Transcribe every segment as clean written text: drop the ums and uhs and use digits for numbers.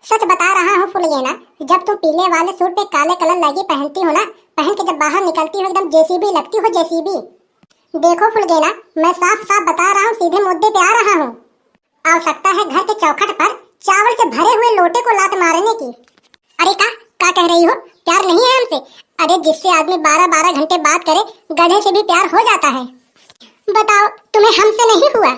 सच बता रहा हूँ फुलगेना, जब तुम पीले वाले सूट पे काले कलर लगी पहनती हो ना, पहन के जब बाहर निकलती हो एकदम जेसीबी लगती हो, जेसीबी। देखो फुलगेना, मैं साफ साफ बता रहा हूँ, सीधे मुद्दे पे आ रहा हूँ। आवश्यकता है घर के चौखट पर चावल से भरे हुए लोटे को लात मारने की। अरे का कह रही हो? प्यार नहीं है हमसे? अरे जिससे आदमी 12-12 घंटे बात करे, गधे से भी प्यार हो जाता है। बताओ तुम्हें हमसे नहीं हुआ?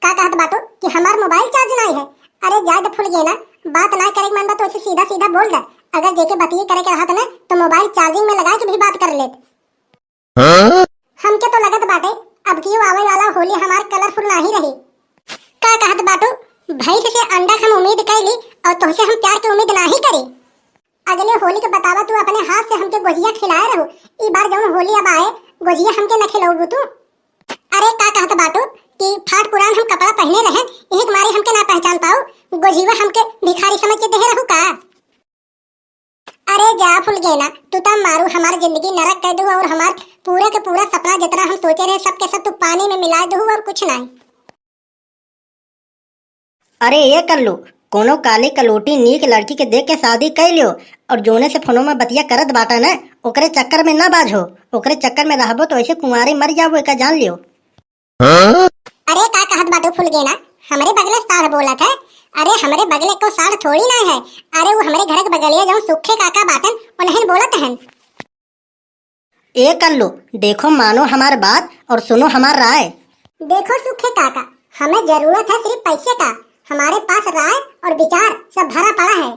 का कहत बाटो कि हमार मोबाइल चार्ज नहीं है। अरे ज्यादा फुलगेना, बात ना करे मन तो ऐसे सीधा सीधा बोल दे। अगर जेके बतिए करे के रहत ना तो मोबाइल चार्जिंग में लगा के भी बात कर लेत। हमके तो लगत बाटे अब की आवे वाला होली हमार कलरफुल नहीं रही। का कहत बाटो? भैंस से अंडा हम उम्मीद कैली और तुमसे हम प्यार की उम्मीद नहीं करी। अगले होली के बतावा तू अपने हाथ से हमके गोजिया खिलाए रहो। ई बार जौन होली अब आए गोजिया हमके न खिलाऊ तू। अरे का कहत बाटो कि फाट पुरान हम कपड़ा पहने रहे, एक मारे हमके ना पहचान पाओ, गोजीवा हमके भिखारी समझ के दे रहू का? अरे जा फुलगेना, तू तो मारू हमारी जिंदगी नरक कर दू और हमार पूरा के पूरा सपना जितना हम सोचे रहे सब के सब तू पानी में मिला दू और कुछ नहीं। अरे ये कर लो, कोनो काली कलोटी नीक लड़की के देख के शादी कर लियो और जोने से फोनो में बतिया करत बाटा ना, ओकरे चक्कर में ना बाझो। ओकरे चक्कर में रहबो तो ऐसे कुंवारी मर जाबो, एका जान लियो। अरे का कहत बाटो फुलगेना, हमरे बगले साढ़ बोलत है। अरे हमरे बगले को साढ़ थोड़ी ना है। अरे वो हमरे घर के बगलिया जो सुखे काका बाटन उन्हें बोलत हैं। ए कर लो, देखो मानो हमार बात और सुनो हमार राय। देखो सुखे काका, हमें जरूरत है सिर्फ पैसे का, हमारे पास राय और विचार सब भरा पड़ा है।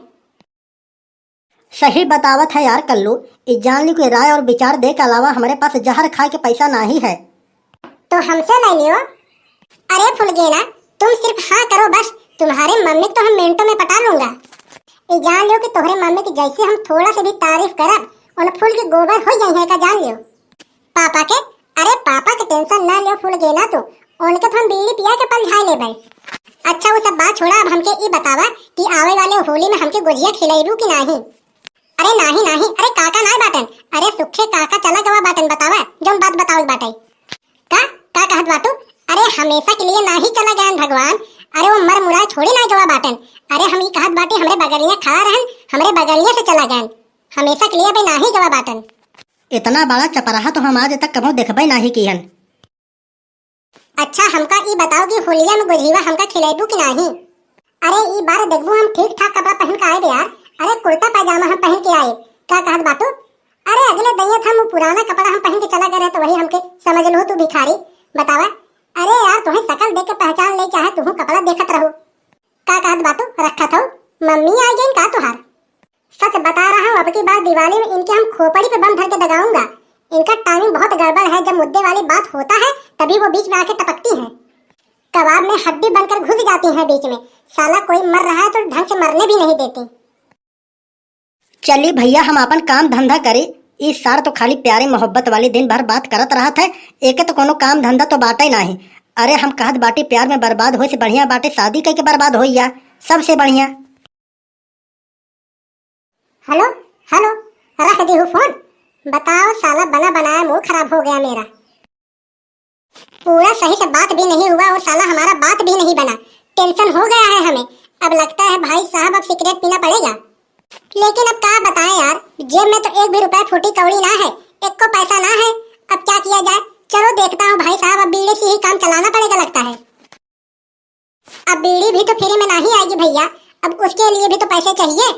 सही बतावत है यार कल्लू, इस जान ली कोई राय और विचार दे के अलावा हमारे पास जहर खाए के पैसा नहीं है। तो हमसे ले लियो। अरे फुलगेना, तुम सिर्फ हाँ करो बस, तुम्हारे मम्मी तो हम मिनटों में पटा लूंगा। ये जान लियो कि तुम्हारे मम्मी की जैसे हम थोड़ा से भी तारीफ करब उन फूल के गोबर हो जाए का जान लियो। पापा के? अरे पापा के टेंशन ना लियो फुलगेना, तो उनके तो हम बीड़ी पिया के पलझाई ले भाई। अच्छा वो सब बात छोड़ा, अब हमके ये बतावा कि आवे वाले होली में हमके गुजिया खिलाइबू कि नहीं? अरे नहीं नहीं, अरे काका ना बाटन, अरे सुखे काका चला गवा बाटन, बतावा जो बात बताओ बाटे। का कहत बाटू? अरे हमेशा के लिए नहीं चला गया भगवान, अरे वो मर मुराय थोड़ी ना गवा बाटन। अरे हम ये कहत बाटे हमरे बगलिया खड़ा रहन, हमरे बगलिया से चला गया, हमेशा के लिए भी नहीं गवा बाटन। इतना बड़ा चपराहा तो हम आज तक कभी देखबे नहीं किहन। अच्छा हमका ये बताओ कि होलिया में गुजिया हमका खिलाइबू कि नहीं? अरे ये बार देखबू हम ठीक ठाक कपड़ा पहन के आए यार। अरे कुर्ता पैजामा हम पहन के आए। का कहत बाटू? अरे अगले दैया था वो पुराना कपड़ा हम पहन के चला गए तो वही हमके समझ लो तू भिखारी। बतावा। अरे यार तुम्हें शकल देख के पहचान ले, चाहे तुम कपड़ा देखत रहो। का कहत बाटू? रखत हो मम्मी आ गई का तुहार? सच बता रहा हूँ, अब की बार दिवाली में इनके हम खोपड़ी पे बम धर के दगाऊंगा। इनका टाइमिंग बहुत गड़बड़ है, जब मुद्दे वाली बात होता है तभी वो बीच में आके टपकती है, कबाब में हड्डी बनकर घुस जाती है बीच में। साला कोई मर रहा है तो ढंग से मरने भी नहीं देती। चलिए भैया हम अपन काम धंधा करे, इस सार तो खाली प्यारे मोहब्बत वाली दिन भर बात करत रहा था, एक तो कोनो काम धंधा तो बाटे नहीं। अरे हम कहत बाटे प्यार में बर्बाद हो से बढ़िया बाटे शादी करके बर्बाद हो या सबसे बढ़िया। हेलो हेलो, रख दी हूँ फोन। बताओ साला बना बनाया मुंह खराब हो गया मेरा, पूरा सही से बात भी नहीं हुआ और साला हमारा बात भी नहीं बना। टेंशन हो गया है हमें, अब लगता है भाई साहब अब सिगरेट पीना पड़ेगा। लेकिन अब क्या बताएं यार, जेब में तो एक भी रुपया फूटी कौड़ी ना है, एक को पैसा ना है, अब क्या किया जाए। चलो देखता हूँ भाई साहब, अब बीड़ी से ही काम चलाना पड़ेगा लगता है। अब बीड़ी भी तो फ्री में नहीं आएगी भैया, अब उसके लिए भी तो पैसे चाहिए।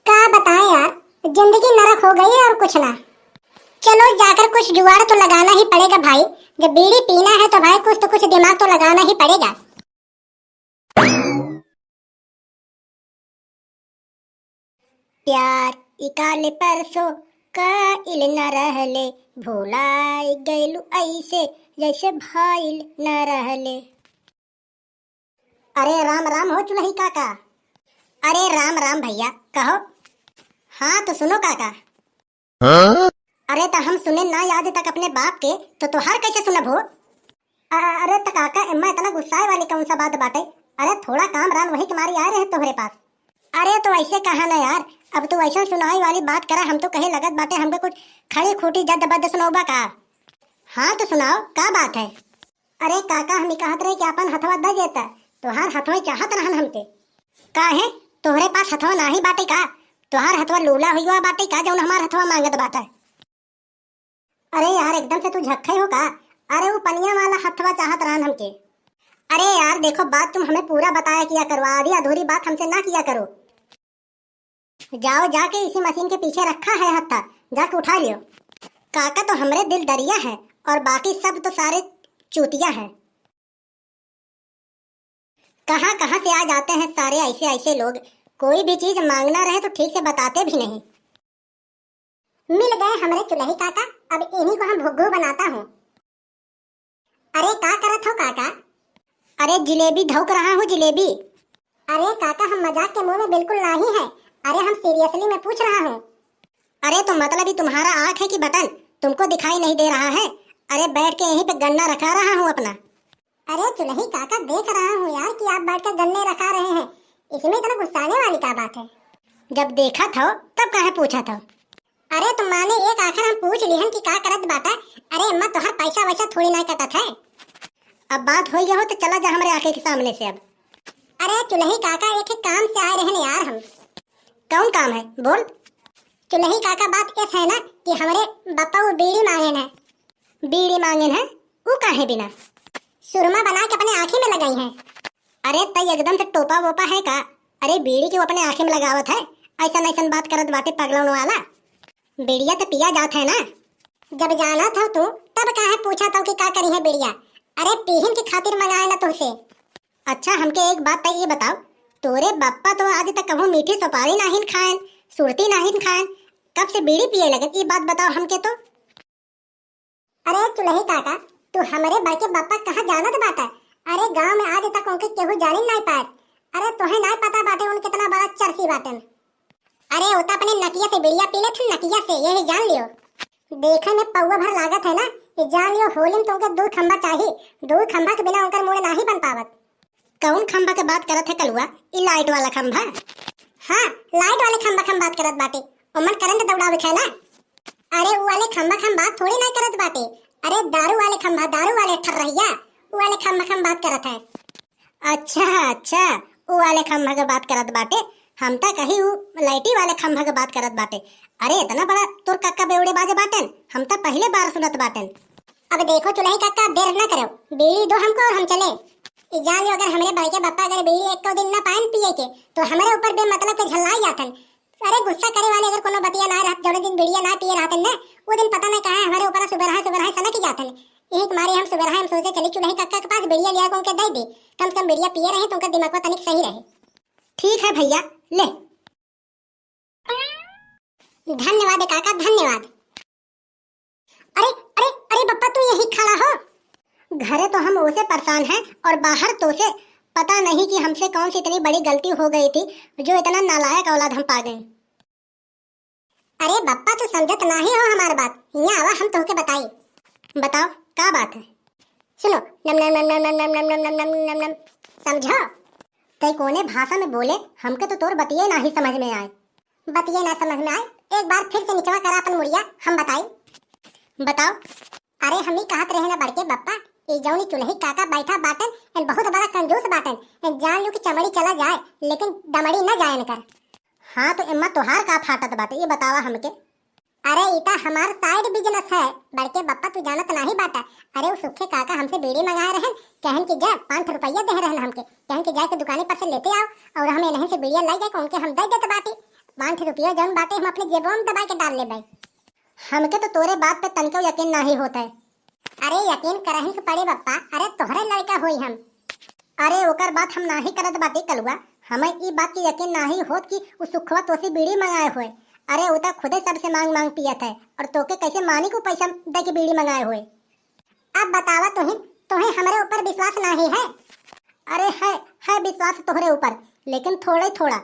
क्या बताएं यार, जिंदगी नरक हो गई है और कुछ ना। चलो जाकर कुछ जुगाड़ तो लगाना ही पड़ेगा भाई, जब बीड़ी पीना है तो भाई कुछ तो कुछ दिमाग तो लगाना ही पड़ेगा। प्यार इकाले परसों का इल न रहले, भोलाई गैलू ऐसे जैसे भाईल न रहले। अरे राम राम हो चुलही काका। अरे राम राम भैया, कहो। हाँ तो सुनो काका। अरे तो हम सुने ना याद तक अपने बाप के, तो तुहार कैसे सुनब हो? अरे तो काका इम्मा इतना गुस्साए वाली कौन सा बात बाटे? अरे थोड़ा काम राम वही तुम्हारी आए रहे तुम्हारे पास। अरे तो ऐसे कहा ना यार, अब तो ऐसा सुनाई वाली बात करा, हम तो कहे लगत बाटे हमको कुछ खड़ी खूटी जद बद सुनाओबा का। हाँ तो सुनाओ का बात है? अरे काका हम कहत रहे कि अपन हथवा द देता, तुहार हथवा चाहत रहन हमके। का है तोहरे पास हथवा नाही बाटे का? तोहार हथवा लूला हुआ बाटे का जौन हमार हथवा मांगत बाटा? अरे यार एकदम से तू झक्खे हो का? अरे वो पनिया वाला हथवा चाहत रहन हमके। अरे यार देखो बात तुम हमें पूरा बताया किया करो, आधी अधूरी बात हमसे ना किया करो। जाओ जाके इसी मशीन के पीछे रखा है हत्था, जाके उठा लियो। काका तो हमरे दिल दरिया है और बाकी सब तो सारे चूतिया हैं। कहाँ कहाँ से आ जाते हैं सारे ऐसे ऐसे लोग, कोई भी चीज मांगना रहे तो ठीक से बताते भी नहीं। मिल गए हमरे चुलही काका, अब इन्हीं को हम भुग्गू बनाता हूँ। अरे का करत हो काका? अरे जिलेबी धोक रहा हूँ जिलेबी। अरे काका हम मजाक के मुंह में बिल्कुल नहीं है, अरे हम सीरियसली में पूछ रहा हूँ। अरे तो मतलब ही तुम्हारा आँख है कि बटन? तुमको दिखाई नहीं दे रहा है? अरे बैठ के यहीं पे गन्ना रखा रहा हूँ अपना। अरे चुलही काका देख रहा हूँ यार कि आप बैठ कर गन्ने रखा रहे हैं, इसमें इतना गुस्साने वाली क्या बात है? जब देखा था तब काहे पूछा था? अरे तुम माने एक आखिर हम पूछ लिहन कि का करत बाटा। अरे अम्मा तोहर पैसा वैसा थोड़ी ना कटत है। अब बात हो गया हो तो चला जा हमारे आंखें के सामने से अब। अरे चुलही काका एक काम से आए रहने यार हम। कौन काम है बोल? चुलही काका बात ऐसा है ना कि हमारे बापा वो बीड़ी मांगन है। बीड़ी मांगन है? वो काहे बिना सुरमा बना के अपने आँखें में लगाई है। अरे तय एकदम से टोपा वोपा है का? अरे बीड़ी क्यों अपने आंखें में लगावत है? ऐसा ऐसा बात करत बाटे पगलौन वाला। बीड़िया तो पिया जात है ना। जब जाना था तू तब काहे पूछा था कि का करी है बीड़िया? अरे पीहन की खातिर मंगाए ना तुमसे। अच्छा हमके एक बात तो ये बताओ, तोरे बापा तो आज तक कभू मीठी सुपारी नहीं खाएं, सुरती नहीं खाएं, कब से बीड़ी पिए लगे? ये बात बताओ हमके तो। अरे चुलही काका तू हमारे बड़के बापा कहाँ जानत बाटा? अरे गांव में आज तक उनके केहू जानी नहीं पाए। अरे तुम्हें नहीं पता बाटे उन कितना बड़ा चरसी बाटन। अरे वो तो अपने नकिया से बीड़िया पी लेते, नकिया से, यही जान लियो। देखने में पौवा भर लागत है ना, ये जान लियो होली में तुमके दो खंबा चाहिए, दो खंबा के बिना उनकर मुड़ नहीं बन पावत। कौन खंबा के बात करत है कलुआ? ये लाइट वाला खंबा? हाँ लाइट वाले खंबा खम बात करत बाटे, उमन करंट दौड़ावे है ना। अरे वो वाले खंबा खम बात थोड़ी नहीं करत बाटे, अरे दारू वाले खंबा, दारू वाले ठर्रहिया, वो वाले खंबा खम बात करत है। अच्छा अच्छा वो वाले खंबा के बात करत बाटे, हम तो कही वो लाइटी वाले खंबा के बात करत बाटे। अरे इतना बड़ा तोर काका बेवड़े बाजे बाटन, हम तो पहले बार सुनत बाटन। अब देखो चुलही काका देर न करो, बीड़ी दो हमको और हम चले। जान लो अगर हमारे बड़के बापा अगर बीड़ी एक दिन न पाएन पिए के तो हमारे ऊपर बेमतलब के झल्लाई जातन। अरे गुस्सा करे वाले अगर कोनो बतिया ना रहत, जोड़े दिन बीड़िया ना पिए रहतन ना, वो दिन पता नहीं कहां हमारे ऊपर सुबह सनक जातन। यही तुम्हारे हम सुबह हम सोचे चली चुलही काका के पास बीड़िया लिया को उनके दे दे, कम से कम बीड़िया पिए रहे तो उनका दिमाग तनिक सही रहे। ठीक है भैया ले। धन्यवाद काका धन्यवाद। अरे अरे अरे बप्पा तू यही खड़ा हो? घरे तो हम उसे परेशान हैं और बाहर तो से पता नहीं कि हमसे कौन सी इतनी बड़ी गलती हो गई थी जो इतना नालायक औलाद हम पा गए। अरे बप्पा तू समझत नहीं हो हमारी बात, यहाँ आवा हम तोहके बताई। बताओ क्या बात है? सुनो नम नम नम नम नम नम नम नम नम नम, समझो? तय कोने भाषा में बोले, हमके तो तोर बतिये ना ही समझ में आए। बतिये ना समझ में आए? एक बार फिर से निचवा करा अपन मुड़िया, हम बताई। बताओ। अरे हम ही कहत रहे ना बड़के बप्पा, ये जौनी चुलही काका बैठा बाटन एन बहुत बड़ा कंजूस बाटन, एन जान लो कि चमड़ी चला जाए लेकिन दमड़ी न जाए कर। हाँ तो इम्मा तोहार का फाटत बाटे ये बतावा हमके। अरे इता हमार साइड बिजनेस है बड़के बप्पा, तू जानत नहीं बाटा। अरे वो सुखे काका हमसे बीड़ी मंगाए रहे, कहन कि जा 5 रुपया दे रहे हमके, कहन कि जाके दुकानी पर से लेते आओ और हमें नहीं से बीड़िया लाई जाए उनके हम दे देते बाटी। 5 रुपया जौन बाटे हम अपने जेबों में दबा के डाल ले भाई। हमके तो तोरे बात पे तनको यकीन नहीं होता है। अरे यकीन करही के पड़े बप्पा, अरे तोहरे लड़का होई हम। अरे ओकर बात हम नाही करत बाटे कलुआ, हमें ई बात की यकीन नहीं होत कि उस सुखवा तोसी बीड़ी मंगाए हुए। अरे वो तो खुदे सबसे मांग मांग पियत है और तोके कैसे मानी को पैसा दे के बीड़ी मंगाए हुए। अब बतावा तुम्हें हमारे ऊपर विश्वास नहीं है? अरे है विश्वास तोहरे ऊपर, लेकिन थोड़ा थोड़ा।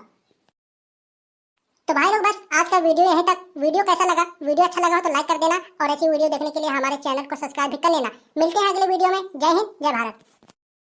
तो भाई लोग बस आज का वीडियो यहीं तक। वीडियो कैसा लगा? वीडियो अच्छा लगा हो तो लाइक कर देना और ऐसी वीडियो देखने के लिए हमारे चैनल को सब्सक्राइब भी कर लेना। मिलते हैं अगले वीडियो में। जय हिंद जय भारत।